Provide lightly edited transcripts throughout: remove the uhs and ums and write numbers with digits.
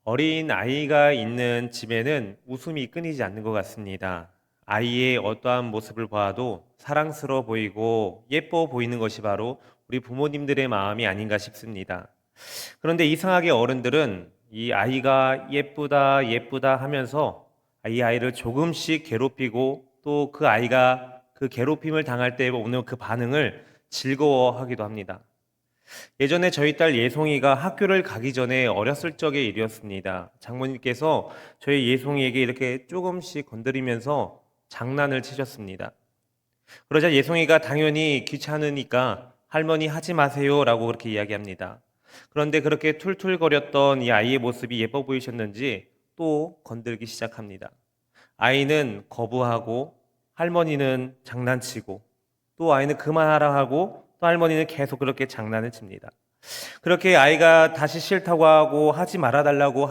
어린 아이가 있는 집에는 웃음이 끊이지 않는 것 같습니다. 아이의 어떠한 모습을 봐도 사랑스러워 보이고 예뻐 보이는 것이 바로 우리 부모님들의 마음이 아닌가 싶습니다. 그런데 이상하게 어른들은 이 아이가 예쁘다, 예쁘다 하면서 이 아이를 조금씩 괴롭히고 또 그 아이가 그 괴롭힘을 당할 때 오는 그 반응을 즐거워하기도 합니다. 예전에 저희 딸 예송이가 학교를 가기 전에 어렸을 적의 일이었습니다. 장모님께서 저희 예송이에게 이렇게 조금씩 건드리면서 장난을 치셨습니다. 그러자 예송이가 당연히 귀찮으니까 할머니 하지 마세요 라고 그렇게 이야기합니다. 그런데 그렇게 툴툴거렸던 이 아이의 모습이 예뻐 보이셨는지 또 건들기 시작합니다. 아이는 거부하고 할머니는 장난치고 또 아이는 그만하라 하고 또 할머니는 계속 그렇게 장난을 칩니다. 그렇게 아이가 다시 싫다고 하고 하지 말아달라고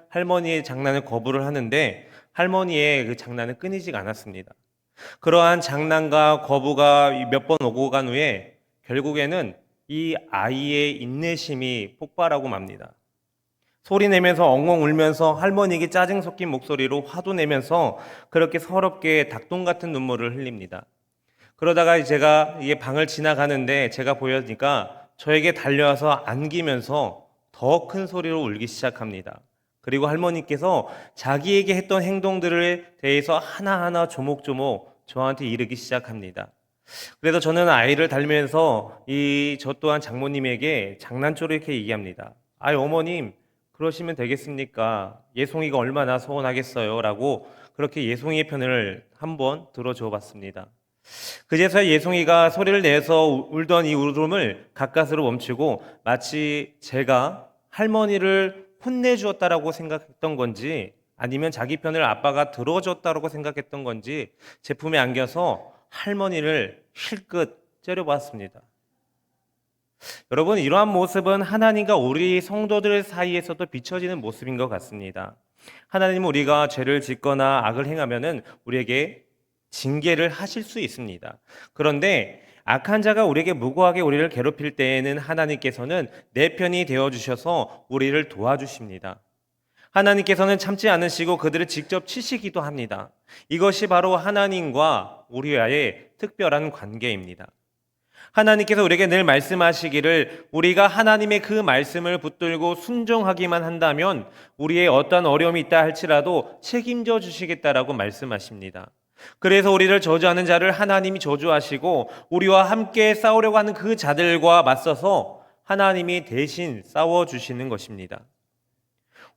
할머니의 장난을 거부를 하는데 할머니의 그 장난은 끊이지가 않았습니다. 그러한 장난과 거부가 몇 번 오고 간 후에 결국에는 이 아이의 인내심이 폭발하고 맙니다. 소리 내면서 엉엉 울면서 할머니에게 짜증 섞인 목소리로 화도 내면서 그렇게 서럽게 닭똥 같은 눈물을 흘립니다. 그러다가 제가 이게 방을 지나가는데 제가 보여니까 저에게 달려와서 안기면서 더 큰 소리로 울기 시작합니다. 그리고 할머니께서 자기에게 했던 행동들에 대해서 하나하나 조목조목 저한테 이르기 시작합니다. 그래서 저는 아이를 달면서 저 또한 장모님에게 장난조로 이렇게 얘기합니다. 아이 어머님 그러시면 되겠습니까? 예송이가 얼마나 서운하겠어요? 라고 그렇게 예송이의 편을 한번 들어줘 봤습니다. 그제서야 예송이가 소리를 내서 울던 이 울음을 가까스로 멈추고 마치 제가 할머니를 혼내주었다라고 생각했던 건지 아니면 자기 편을 아빠가 들어줬다라고 생각했던 건지 제품에 안겨서 할머니를 실끝 째려봤습니다. 여러분, 이러한 모습은 하나님과 우리 성도들 사이에서도 비춰지는 모습인 것 같습니다. 하나님은 우리가 죄를 짓거나 악을 행하면은 우리에게 징계를 하실 수 있습니다. 그런데 악한 자가 우리에게 무고하게 우리를 괴롭힐 때에는 하나님께서는 내 편이 되어 주셔서 우리를 도와주십니다. 하나님께서는 참지 않으시고 그들을 직접 치시기도 합니다. 이것이 바로 하나님과 우리와의 특별한 관계입니다. 하나님께서 우리에게 늘 말씀하시기를 우리가 하나님의 그 말씀을 붙들고 순종하기만 한다면 우리의 어떠한 어려움이 있다 할지라도 책임져 주시겠다라고 말씀하십니다. 그래서 우리를 저주하는 자를 하나님이 저주하시고 우리와 함께 싸우려고 하는 그 자들과 맞서서 하나님이 대신 싸워주시는 것입니다.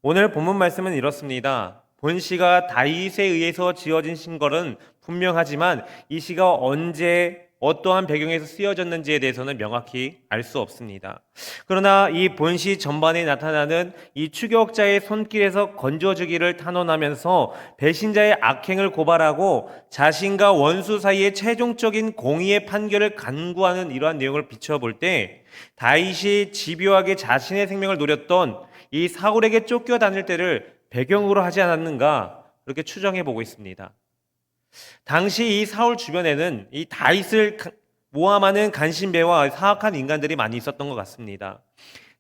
오늘 본문 말씀은 이렇습니다. 본 시가 다윗에 의해서 지어진 신걸은 분명하지만 이 시가 언제 어떠한 배경에서 쓰여졌는지에 대해서는 명확히 알 수 없습니다. 그러나 이 본시 전반에 나타나는 이 추격자의 손길에서 건져주기를 탄원하면서 배신자의 악행을 고발하고 자신과 원수 사이의 최종적인 공의의 판결을 간구하는 이러한 내용을 비춰볼 때 다윗이 집요하게 자신의 생명을 노렸던 이 사울에게 쫓겨다닐 때를 배경으로 하지 않았는가 그렇게 추정해 보고 있습니다. 당시 이 사울 주변에는 이 다윗을 모함하는 간신배와 사악한 인간들이 많이 있었던 것 같습니다.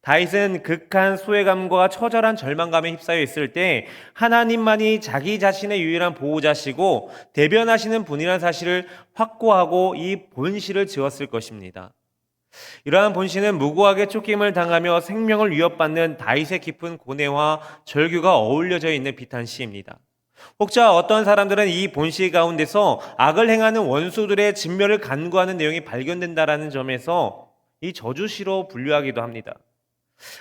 다윗은 극한 소외감과 처절한 절망감에 휩싸여 있을 때 하나님만이 자기 자신의 유일한 보호자시고 대변하시는 분이라는 사실을 확고하고 이 본시를 지었을 것입니다. 이러한 본시는 무고하게 쫓김을 당하며 생명을 위협받는 다윗의 깊은 고뇌와 절규가 어울려져 있는 비탄시입니다. 혹자 어떤 사람들은 이 본시 가운데서 악을 행하는 원수들의 진멸을 간구하는 내용이 발견된다라는 점에서 이 저주시로 분류하기도 합니다.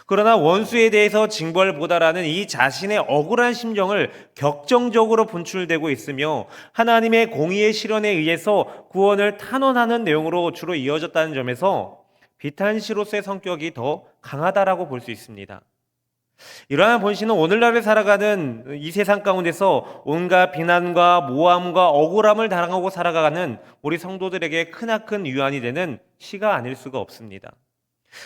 그러나 원수에 대해서 징벌보다라는 이 자신의 억울한 심정을 격정적으로 분출되고 있으며 하나님의 공의의 실현에 의해서 구원을 탄원하는 내용으로 주로 이어졌다는 점에서 비탄시로서의 성격이 더 강하다라고 볼 수 있습니다. 이러한 본시는 오늘날을 살아가는 이 세상 가운데서 온갖 비난과 모함과 억울함을 당하고 살아가는 우리 성도들에게 크나큰 유안이 되는 시가 아닐 수가 없습니다.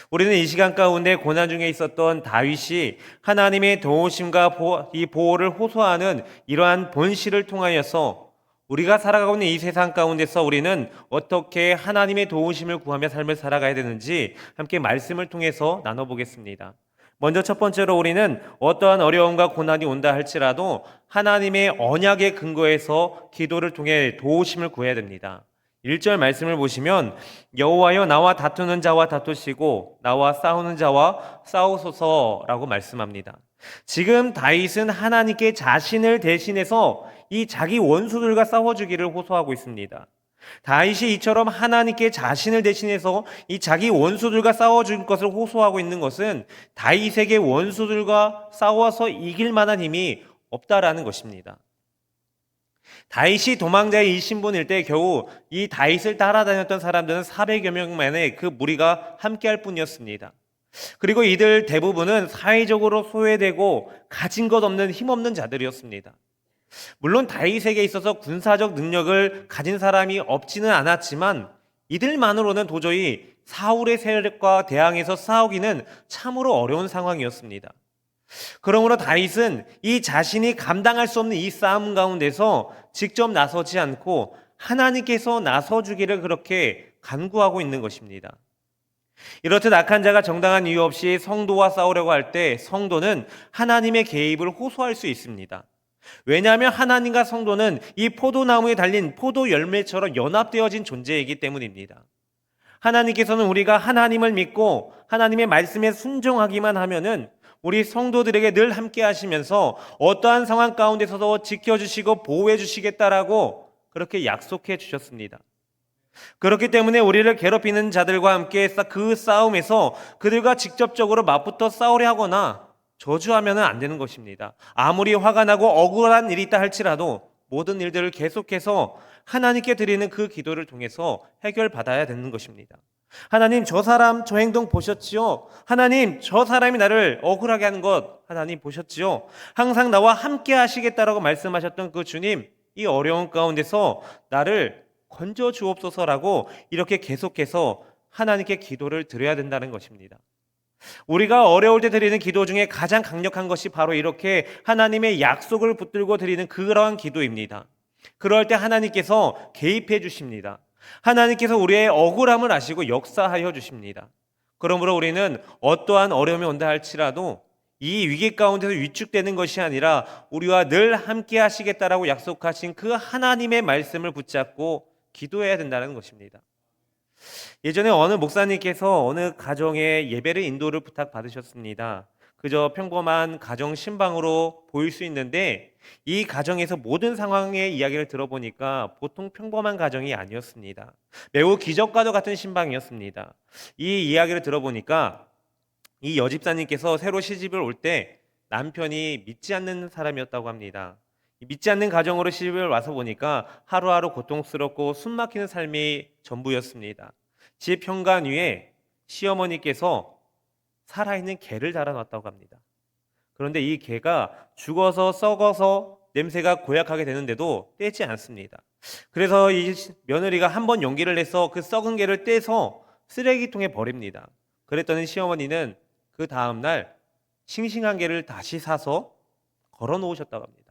우리는 이 시간 가운데 고난 중에 있었던 다윗이 하나님의 도우심과 이 보호를 호소하는 이러한 본시를 통하여서 우리가 살아가고 있는 이 세상 가운데서 우리는 어떻게 하나님의 도우심을 구하며 삶을 살아가야 되는지 함께 말씀을 통해서 나눠보겠습니다. 먼저 첫 번째로 우리는 어떠한 어려움과 고난이 온다 할지라도 하나님의 언약의 근거에서 기도를 통해 도우심을 구해야 됩니다. 1절 말씀을 보시면 여호와여 나와 다투는 자와 다투시고 나와 싸우는 자와 싸우소서라고 말씀합니다. 지금 다윗은 하나님께 자신을 대신해서 이 자기 원수들과 싸워주기를 호소하고 있습니다. 다윗이 이처럼 하나님께 자신을 대신해서 이 자기 원수들과 싸워줄 것을 호소하고 있는 것은 다윗에게 원수들과 싸워서 이길 만한 힘이 없다라는 것입니다. 다윗이 도망자의 이 신분일 때 겨우 이 다윗을 따라다녔던 사람들은 400여 명만의 그 무리가 함께할 뿐이었습니다. 그리고 이들 대부분은 사회적으로 소외되고 가진 것 없는 힘없는 자들이었습니다. 물론 다윗에게 있어서 군사적 능력을 가진 사람이 없지는 않았지만 이들만으로는 도저히 사울의 세력과 대항해서 싸우기는 참으로 어려운 상황이었습니다. 그러므로 다윗은 이 자신이 감당할 수 없는 이 싸움 가운데서 직접 나서지 않고 하나님께서 나서주기를 그렇게 간구하고 있는 것입니다. 이렇듯 악한 자가 정당한 이유 없이 성도와 싸우려고 할 때 성도는 하나님의 개입을 호소할 수 있습니다. 왜냐하면 하나님과 성도는 이 포도나무에 달린 포도 열매처럼 연합되어진 존재이기 때문입니다. 하나님께서는 우리가 하나님을 믿고 하나님의 말씀에 순종하기만 하면은 우리 성도들에게 늘 함께 하시면서 어떠한 상황 가운데서도 지켜주시고 보호해 주시겠다라고 그렇게 약속해 주셨습니다. 그렇기 때문에 우리를 괴롭히는 자들과 함께 그 싸움에서 그들과 직접적으로 맞붙어 싸우려 하거나 저주하면 안 되는 것입니다. 아무리 화가 나고 억울한 일이 있다 할지라도 모든 일들을 계속해서 하나님께 드리는 그 기도를 통해서 해결받아야 되는 것입니다. 하나님 저 사람 저 행동 보셨지요? 하나님 저 사람이 나를 억울하게 하는 것 하나님 보셨지요? 항상 나와 함께 하시겠다라고 말씀하셨던 그 주님, 이 어려운 가운데서 나를 건져 주옵소서라고 이렇게 계속해서 하나님께 기도를 드려야 된다는 것입니다. 우리가 어려울 때 드리는 기도 중에 가장 강력한 것이 바로 이렇게 하나님의 약속을 붙들고 드리는 그러한 기도입니다. 그럴 때 하나님께서 개입해 주십니다. 하나님께서 우리의 억울함을 아시고 역사하여 주십니다. 그러므로 우리는 어떠한 어려움이 온다 할지라도 이 위기 가운데서 위축되는 것이 아니라 우리와 늘 함께 하시겠다라고 약속하신 그 하나님의 말씀을 붙잡고 기도해야 된다는 것입니다. 예전에 어느 목사님께서 어느 가정에 예배를 인도를 부탁받으셨습니다. 그저 평범한 가정 신방으로 보일 수 있는데 이 가정에서 모든 상황의 이야기를 들어보니까 보통 평범한 가정이 아니었습니다. 매우 기적과도 같은 신방이었습니다. 이 이야기를 들어보니까 이 여집사님께서 새로 시집을 올 때 남편이 믿지 않는 사람이었다고 합니다. 믿지 않는 가정으로 시집을 와서 보니까 하루하루 고통스럽고 숨막히는 삶이 전부였습니다. 집 현관 위에 시어머니께서 살아있는 개를 달아놨다고 합니다. 그런데 이 개가 죽어서 썩어서 냄새가 고약하게 되는데도 떼지 않습니다. 그래서 이 며느리가 한번 용기를 내서 그 썩은 개를 떼서 쓰레기통에 버립니다. 그랬더니 시어머니는 그 다음날 싱싱한 개를 다시 사서 걸어 놓으셨다고 합니다.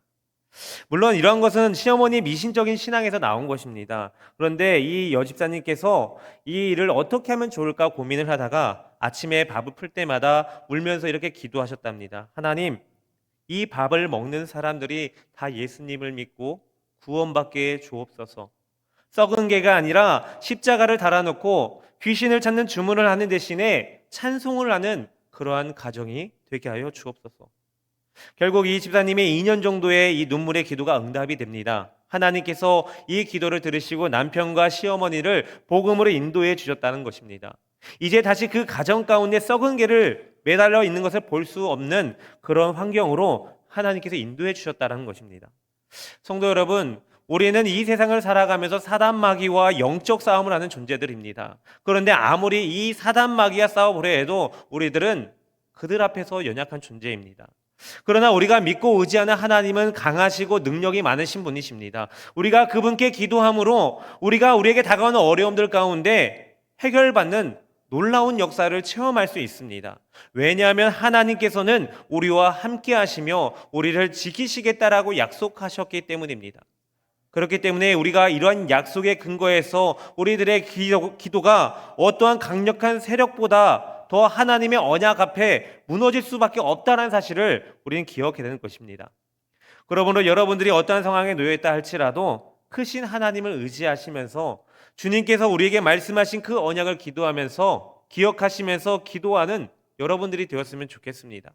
물론 이러한 것은 시어머니 미신적인 신앙에서 나온 것입니다. 그런데 이 여집사님께서 이 일을 어떻게 하면 좋을까 고민을 하다가 아침에 밥을 풀 때마다 울면서 이렇게 기도하셨답니다. 하나님, 이 밥을 먹는 사람들이 다 예수님을 믿고 구원받게 주옵소서. 썩은 개가 아니라 십자가를 달아놓고 귀신을 찾는 주문을 하는 대신에 찬송을 하는 그러한 가정이 되게 하여 주옵소서. 결국 이 집사님의 2년 정도의 이 눈물의 기도가 응답이 됩니다. 하나님께서 이 기도를 들으시고 남편과 시어머니를 복음으로 인도해 주셨다는 것입니다. 이제 다시 그 가정 가운데 썩은 개를 매달려 있는 것을 볼 수 없는 그런 환경으로 하나님께서 인도해 주셨다는 것입니다. 성도 여러분, 우리는 이 세상을 살아가면서 사단 마귀와 영적 싸움을 하는 존재들입니다. 그런데 아무리 이 사단 마귀와 싸워보려 해도 우리들은 그들 앞에서 연약한 존재입니다. 그러나 우리가 믿고 의지하는 하나님은 강하시고 능력이 많으신 분이십니다. 우리가 그분께 기도함으로 우리가 우리에게 다가오는 어려움들 가운데 해결받는 놀라운 역사를 체험할 수 있습니다. 왜냐하면 하나님께서는 우리와 함께 하시며 우리를 지키시겠다라고 약속하셨기 때문입니다. 그렇기 때문에 우리가 이러한 약속의 근거에서 우리들의 기도가 어떠한 강력한 세력보다 기도가 더 하나님의 언약 앞에 무너질 수밖에 없다는 사실을 우리는 기억해야 되는 것입니다. 그러므로 여러분들이 어떠한 상황에 놓여 있다 할지라도 크신 하나님을 의지하시면서 주님께서 우리에게 말씀하신 그 언약을 기억하시면서 기도하는 여러분들이 되었으면 좋겠습니다.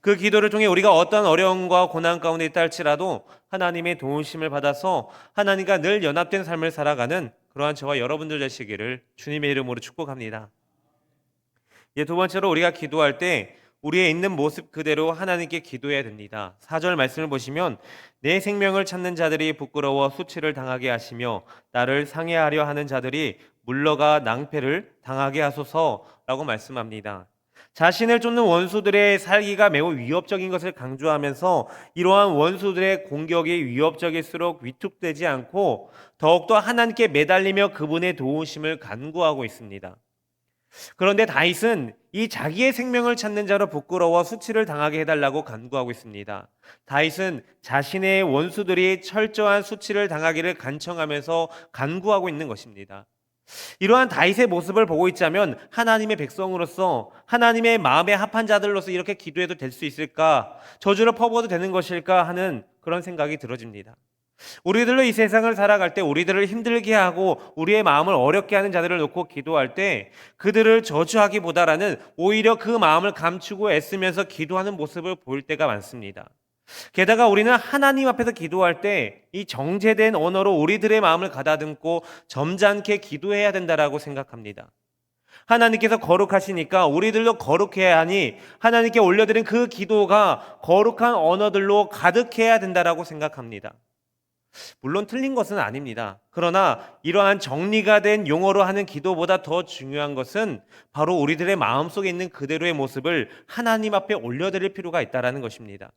그 기도를 통해 우리가 어떤 어려움과 고난 가운데 있다 할지라도 하나님의 도우심을 받아서 하나님과 늘 연합된 삶을 살아가는 그러한 저와 여러분들 되시기를 주님의 이름으로 축복합니다. 두 번째로 우리가 기도할 때 우리의 있는 모습 그대로 하나님께 기도해야 됩니다. 4절 말씀을 보시면 내 생명을 찾는 자들이 부끄러워 수치를 당하게 하시며 나를 상해하려 하는 자들이 물러가 낭패를 당하게 하소서라고 말씀합니다. 자신을 쫓는 원수들의 살기가 매우 위협적인 것을 강조하면서 이러한 원수들의 공격이 위협적일수록 위축되지 않고 더욱더 하나님께 매달리며 그분의 도우심을 간구하고 있습니다. 그런데 다윗은 이 자기의 생명을 찾는 자로 부끄러워 수치를 당하게 해달라고 간구하고 있습니다. 다윗은 자신의 원수들이 철저한 수치를 당하기를 간청하면서 간구하고 있는 것입니다. 이러한 다윗의 모습을 보고 있자면 하나님의 백성으로서 하나님의 마음에 합한 자들로서 이렇게 기도해도 될 수 있을까? 저주를 퍼부어도 되는 것일까 하는 그런 생각이 들어집니다. 우리들로 이 세상을 살아갈 때 우리들을 힘들게 하고 우리의 마음을 어렵게 하는 자들을 놓고 기도할 때 그들을 저주하기보다는 오히려 그 마음을 감추고 애쓰면서 기도하는 모습을 보일 때가 많습니다. 게다가 우리는 하나님 앞에서 기도할 때 이 정제된 언어로 우리들의 마음을 가다듬고 점잖게 기도해야 된다라고 생각합니다. 하나님께서 거룩하시니까 우리들도 거룩해야 하니 하나님께 올려드린 그 기도가 거룩한 언어들로 가득해야 된다라고 생각합니다. 물론 틀린 것은 아닙니다. 그러나 이러한 정리가 된 용어로 하는 기도보다 더 중요한 것은 바로 우리들의 마음속에 있는 그대로의 모습을 하나님 앞에 올려드릴 필요가 있다는 것입니다.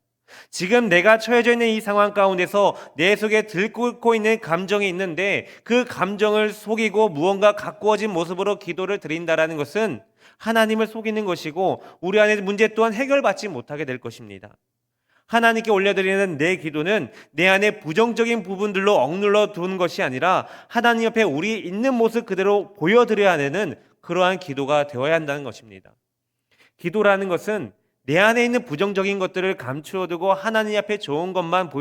지금 내가 처해져 있는 이 상황 가운데서 내 속에 들끓고 있는 감정이 있는데 그 감정을 속이고 무언가 가꾸어진 모습으로 기도를 드린다는 것은 하나님을 속이는 것이고 우리 안의 문제 또한 해결받지 못하게 될 것입니다. 하나님께 올려드리는 내 기도는 내 안에 부정적인 부분들로 억눌러 두는 것이 아니라 하나님 옆에 우리 있는 모습 그대로 보여드려야 하는 그러한 기도가 되어야 한다는 것입니다. 기도라는 것은 내 안에 있는 부정적인 것들을 감추어두고 하나님 앞에 좋은 것만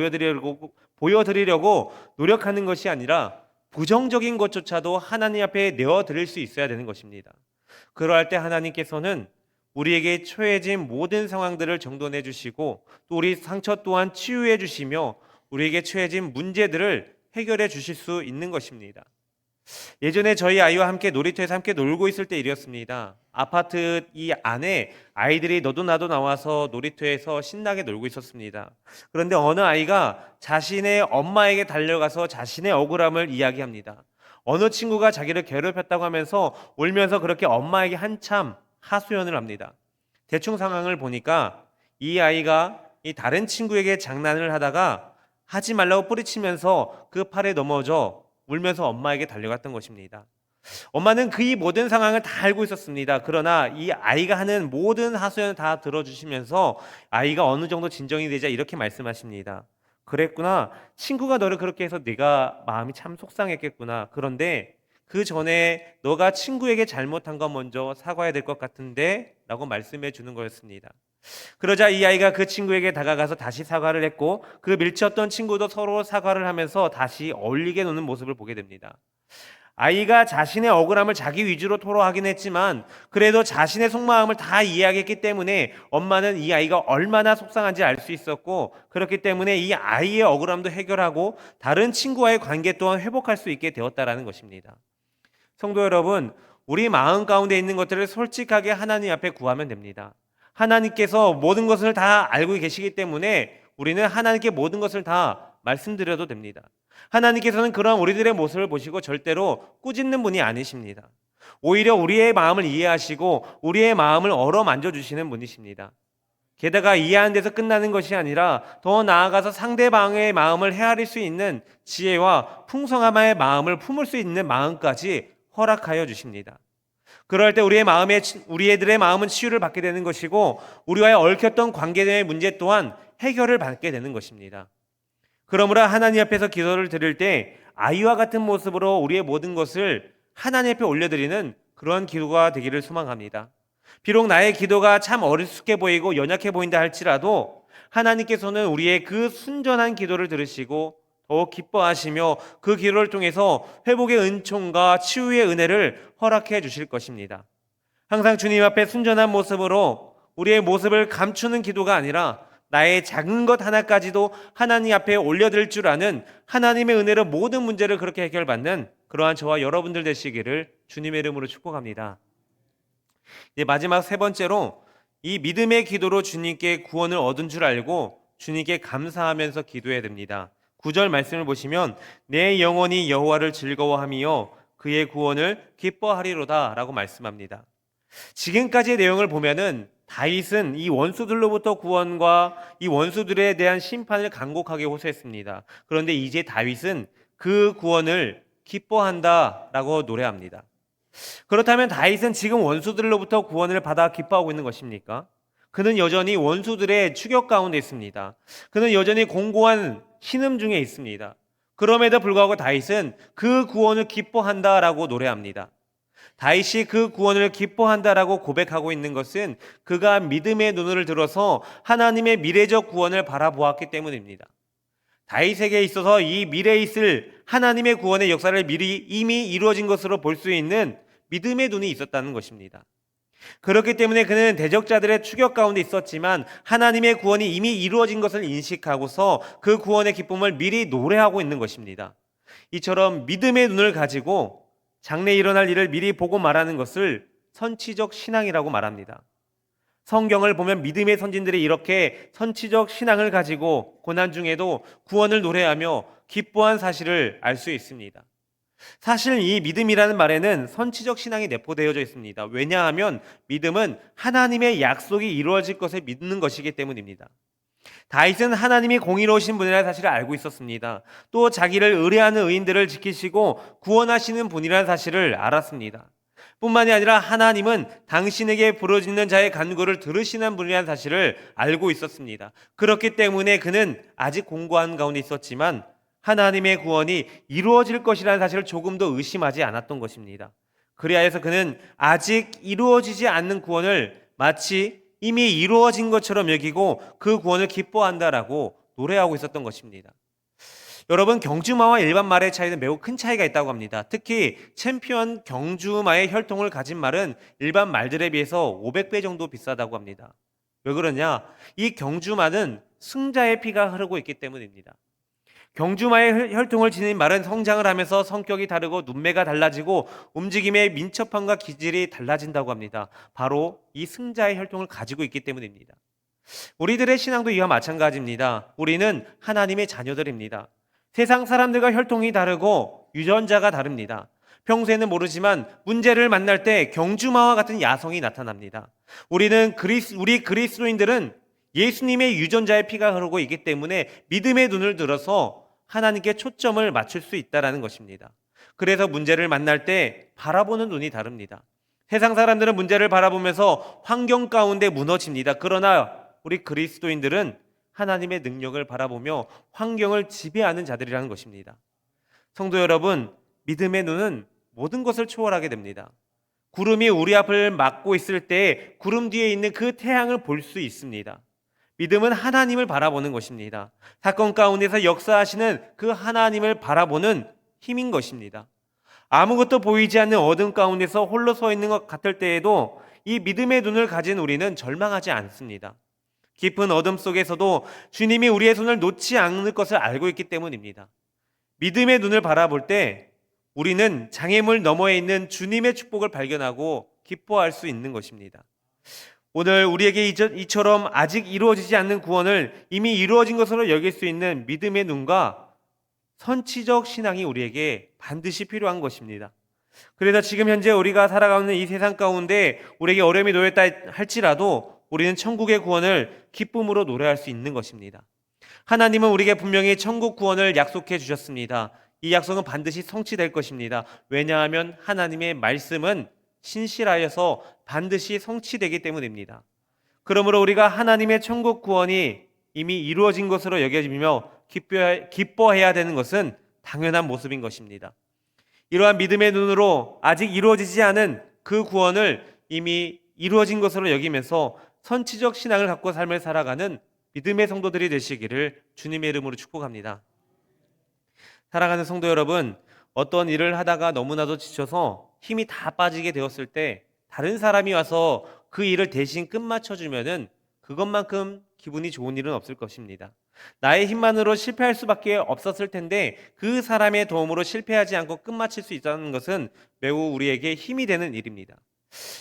보여드리려고 노력하는 것이 아니라 부정적인 것조차도 하나님 앞에 내어드릴 수 있어야 되는 것입니다. 그러할 때 하나님께서는 우리에게 처해진 모든 상황들을 정돈해 주시고 또 우리 상처 또한 치유해 주시며 우리에게 처해진 문제들을 해결해 주실 수 있는 것입니다. 예전에 저희 아이와 함께 놀이터에서 함께 놀고 있을 때 일이었습니다. 아파트 이 안에 아이들이 너도 나도 나와서 놀이터에서 신나게 놀고 있었습니다. 그런데 어느 아이가 자신의 엄마에게 달려가서 자신의 억울함을 이야기합니다. 어느 친구가 자기를 괴롭혔다고 하면서 울면서 그렇게 엄마에게 한참 하소연을 합니다. 대충 상황을 보니까 이 아이가 이 다른 친구에게 장난을 하다가 하지 말라고 뿌리치면서 그 팔에 넘어져 울면서 엄마에게 달려갔던 것입니다. 엄마는 그 이 모든 상황을 다 알고 있었습니다. 그러나 이 아이가 하는 모든 하소연을 다 들어주시면서 아이가 어느 정도 진정이 되자 이렇게 말씀하십니다. 그랬구나. 친구가 너를 그렇게 해서 네가 마음이 참 속상했겠구나. 그런데 그 전에 너가 친구에게 잘못한 건 먼저 사과해야 될 것 같은데 라고 말씀해 주는 거였습니다. 그러자 이 아이가 그 친구에게 다가가서 다시 사과를 했고 그 밀쳤던 친구도 서로 사과를 하면서 다시 어울리게 노는 모습을 보게 됩니다. 아이가 자신의 억울함을 자기 위주로 토로하긴 했지만 그래도 자신의 속마음을 다 이해하겠기 때문에 엄마는 이 아이가 얼마나 속상한지 알 수 있었고 그렇기 때문에 이 아이의 억울함도 해결하고 다른 친구와의 관계 또한 회복할 수 있게 되었다라는 것입니다. 성도 여러분, 우리 마음 가운데 있는 것들을 솔직하게 하나님 앞에 구하면 됩니다. 하나님께서 모든 것을 다 알고 계시기 때문에 우리는 하나님께 모든 것을 다 말씀드려도 됩니다. 하나님께서는 그러한 우리들의 모습을 보시고 절대로 꾸짖는 분이 아니십니다. 오히려 우리의 마음을 이해하시고 우리의 마음을 어루만져 주시는 분이십니다. 게다가 이해하는 데서 끝나는 것이 아니라 더 나아가서 상대방의 마음을 헤아릴 수 있는 지혜와 풍성함의 마음을 품을 수 있는 마음까지 허락하여 주십니다. 그럴 때 우리들의 마음은 치유를 받게 되는 것이고 우리와의 얽혔던 관계의 문제 또한 해결을 받게 되는 것입니다. 그러므로 하나님 앞에서 기도를 드릴 때 아이와 같은 모습으로 우리의 모든 것을 하나님 앞에 올려드리는 그러한 기도가 되기를 소망합니다. 비록 나의 기도가 참 어리숙해 보이고 연약해 보인다 할지라도 하나님께서는 우리의 그 순전한 기도를 들으시고 더욱 기뻐하시며 그 기도를 통해서 회복의 은총과 치유의 은혜를 허락해 주실 것입니다. 항상 주님 앞에 순전한 모습으로 우리의 모습을 감추는 기도가 아니라 나의 작은 것 하나까지도 하나님 앞에 올려드릴 줄 아는 하나님의 은혜로 모든 문제를 그렇게 해결받는 그러한 저와 여러분들 되시기를 주님의 이름으로 축복합니다. 이제 마지막 세 번째로 이 믿음의 기도로 주님께 구원을 얻은 줄 알고 주님께 감사하면서 기도해야 됩니다. 9절 말씀을 보시면 내 영혼이 여호와를 즐거워하며 그의 구원을 기뻐하리로다 라고 말씀합니다. 지금까지의 내용을 보면은 다윗은 이 원수들로부터 구원과 이 원수들에 대한 심판을 간곡하게 호소했습니다. 그런데 이제 다윗은 그 구원을 기뻐한다라고 노래합니다. 그렇다면 다윗은 지금 원수들로부터 구원을 받아 기뻐하고 있는 것입니까? 그는 여전히 원수들의 추격 가운데 있습니다. 그는 여전히 공고한 신음 중에 있습니다. 그럼에도 불구하고 다윗은 그 구원을 기뻐한다라고 노래합니다. 다윗이 그 구원을 기뻐한다라고 고백하고 있는 것은 그가 믿음의 눈을 들어서 하나님의 미래적 구원을 바라보았기 때문입니다. 다윗에게 있어서 이 미래에 있을 하나님의 구원의 역사를 이미 이루어진 것으로 볼 수 있는 믿음의 눈이 있었다는 것입니다. 그렇기 때문에 그는 대적자들의 추격 가운데 있었지만 하나님의 구원이 이미 이루어진 것을 인식하고서 그 구원의 기쁨을 미리 노래하고 있는 것입니다. 이처럼 믿음의 눈을 가지고 장래에 일어날 일을 미리 보고 말하는 것을 선치적 신앙이라고 말합니다. 성경을 보면 믿음의 선진들이 이렇게 선치적 신앙을 가지고 고난 중에도 구원을 노래하며 기뻐한 사실을 알 수 있습니다. 사실 이 믿음이라는 말에는 선치적 신앙이 내포되어져 있습니다. 왜냐하면 믿음은 하나님의 약속이 이루어질 것을 믿는 것이기 때문입니다. 다윗은 하나님이 공의로우신 분이라는 사실을 알고 있었습니다. 또 자기를 의뢰하는 의인들을 지키시고 구원하시는 분이라는 사실을 알았습니다. 뿐만이 아니라 하나님은 당신에게 부르짖는 자의 간구를 들으시는 분이라는 사실을 알고 있었습니다. 그렇기 때문에 그는 아직 공고한 가운데 있었지만 하나님의 구원이 이루어질 것이라는 사실을 조금도 의심하지 않았던 것입니다. 그리하여서 그는 아직 이루어지지 않는 구원을 마치 이미 이루어진 것처럼 여기고 그 구원을 기뻐한다라고 노래하고 있었던 것입니다. 여러분, 경주마와 일반 말의 차이는 매우 큰 차이가 있다고 합니다. 특히 챔피언 경주마의 혈통을 가진 말은 일반 말들에 비해서 500배 정도 비싸다고 합니다. 왜 그러냐? 이 경주마는 승자의 피가 흐르고 있기 때문입니다. 경주마의 혈통을 지닌 말은 성장을 하면서 성격이 다르고 눈매가 달라지고 움직임의 민첩함과 기질이 달라진다고 합니다. 바로 이 승자의 혈통을 가지고 있기 때문입니다. 우리들의 신앙도 이와 마찬가지입니다. 우리는 하나님의 자녀들입니다. 세상 사람들과 혈통이 다르고 유전자가 다릅니다. 평소에는 모르지만 문제를 만날 때 경주마와 같은 야성이 나타납니다. 우리 그리스도인들은 예수님의 유전자의 피가 흐르고 있기 때문에 믿음의 눈을 들어서 하나님께 초점을 맞출 수 있다는 것입니다. 그래서 문제를 만날 때 바라보는 눈이 다릅니다. 세상 사람들은 문제를 바라보면서 환경 가운데 무너집니다. 그러나 우리 그리스도인들은 하나님의 능력을 바라보며 환경을 지배하는 자들이라는 것입니다. 성도 여러분, 믿음의 눈은 모든 것을 초월하게 됩니다. 구름이 우리 앞을 막고 있을 때 구름 뒤에 있는 그 태양을 볼 수 있습니다. 믿음은 하나님을 바라보는 것입니다. 사건 가운데서 역사하시는 그 하나님을 바라보는 힘인 것입니다. 아무것도 보이지 않는 어둠 가운데서 홀로 서 있는 것 같을 때에도 이 믿음의 눈을 가진 우리는 절망하지 않습니다. 깊은 어둠 속에서도 주님이 우리의 손을 놓지 않을 것을 알고 있기 때문입니다. 믿음의 눈을 바라볼 때 우리는 장애물 너머에 있는 주님의 축복을 발견하고 기뻐할 수 있는 것입니다. 오늘 우리에게 이처럼 아직 이루어지지 않는 구원을 이미 이루어진 것으로 여길 수 있는 믿음의 눈과 선치적 신앙이 우리에게 반드시 필요한 것입니다. 그래서 지금 현재 우리가 살아가는 이 세상 가운데 우리에게 어려움이 놓였다 할지라도 우리는 천국의 구원을 기쁨으로 노래할 수 있는 것입니다. 하나님은 우리에게 분명히 천국 구원을 약속해 주셨습니다. 이 약속은 반드시 성취될 것입니다. 왜냐하면 하나님의 말씀은 신실하여서 반드시 성취되기 때문입니다. 그러므로 우리가 하나님의 천국 구원이 이미 이루어진 것으로 여겨지며 기뻐해야 되는 것은 당연한 모습인 것입니다. 이러한 믿음의 눈으로 아직 이루어지지 않은 그 구원을 이미 이루어진 것으로 여기면서 선지적 신앙을 갖고 삶을 살아가는 믿음의 성도들이 되시기를 주님의 이름으로 축복합니다. 사랑하는 성도 여러분, 어떤 일을 하다가 너무나도 지쳐서 힘이 다 빠지게 되었을 때 다른 사람이 와서 그 일을 대신 끝마쳐주면은 그것만큼 기분이 좋은 일은 없을 것입니다. 나의 힘만으로 실패할 수밖에 없었을 텐데 그 사람의 도움으로 실패하지 않고 끝마칠 수 있다는 것은 매우 우리에게 힘이 되는 일입니다.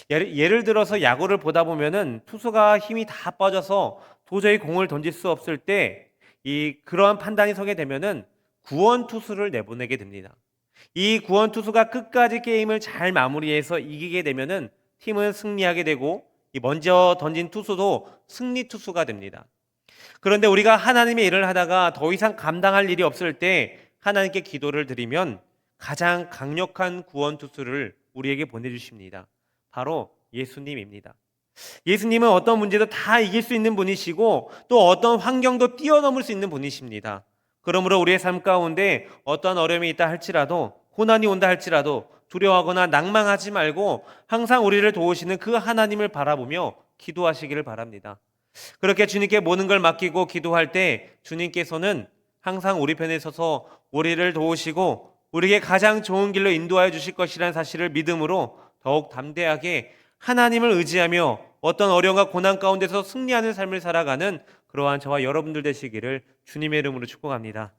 예를 들어서 야구를 보다 보면은 투수가 힘이 다 빠져서 도저히 공을 던질 수 없을 때 그러한 판단이 서게 되면은 구원 투수를 내보내게 됩니다. 이 구원 투수가 끝까지 게임을 잘 마무리해서 이기게 되면은 팀은 승리하게 되고 이 먼저 던진 투수도 승리 투수가 됩니다. 그런데 우리가 하나님의 일을 하다가 더 이상 감당할 일이 없을 때 하나님께 기도를 드리면 가장 강력한 구원 투수를 우리에게 보내주십니다. 바로 예수님입니다. 예수님은 어떤 문제도 다 이길 수 있는 분이시고 또 어떤 환경도 뛰어넘을 수 있는 분이십니다. 그러므로 우리의 삶 가운데 어떤 어려움이 있다 할지라도, 고난이 온다 할지라도 두려워하거나 낭망하지 말고 항상 우리를 도우시는 그 하나님을 바라보며 기도하시기를 바랍니다. 그렇게 주님께 모든 걸 맡기고 기도할 때 주님께서는 항상 우리 편에 서서 우리를 도우시고 우리에게 가장 좋은 길로 인도하여 주실 것이라는 사실을 믿음으로 더욱 담대하게 하나님을 의지하며 어떤 어려움과 고난 가운데서 승리하는 삶을 살아가는 그러한 저와 여러분들 되시기를 주님의 이름으로 축복합니다.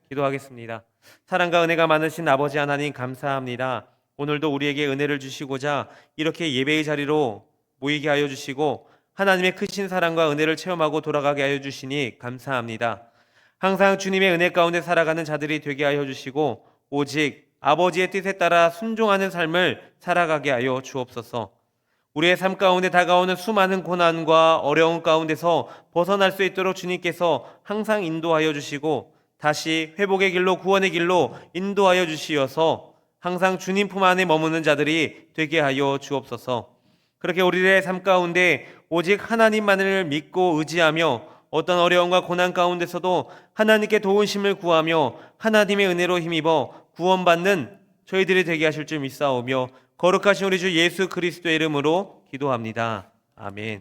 기도하겠습니다. 사랑과 은혜가 많으신 아버지 하나님 감사합니다. 오늘도 우리에게 은혜를 주시고자 이렇게 예배의 자리로 모이게 하여 주시고 하나님의 크신 사랑과 은혜를 체험하고 돌아가게 하여 주시니 감사합니다. 항상 주님의 은혜 가운데 살아가는 자들이 되게 하여 주시고 오직 아버지의 뜻에 따라 순종하는 삶을 살아가게 하여 주옵소서. 우리의 삶 가운데 다가오는 수많은 고난과 어려움 가운데서 벗어날 수 있도록 주님께서 항상 인도하여 주시고 다시 회복의 길로 구원의 길로 인도하여 주시어서 항상 주님 품 안에 머무는 자들이 되게 하여 주옵소서. 그렇게 우리의 삶 가운데 오직 하나님만을 믿고 의지하며 어떤 어려움과 고난 가운데서도 하나님께 도우심을 구하며 하나님의 은혜로 힘입어 구원받는 저희들이 되게 하실 줄 믿사오며 거룩하신 우리 주 예수 그리스도의 이름으로 기도합니다. 아멘.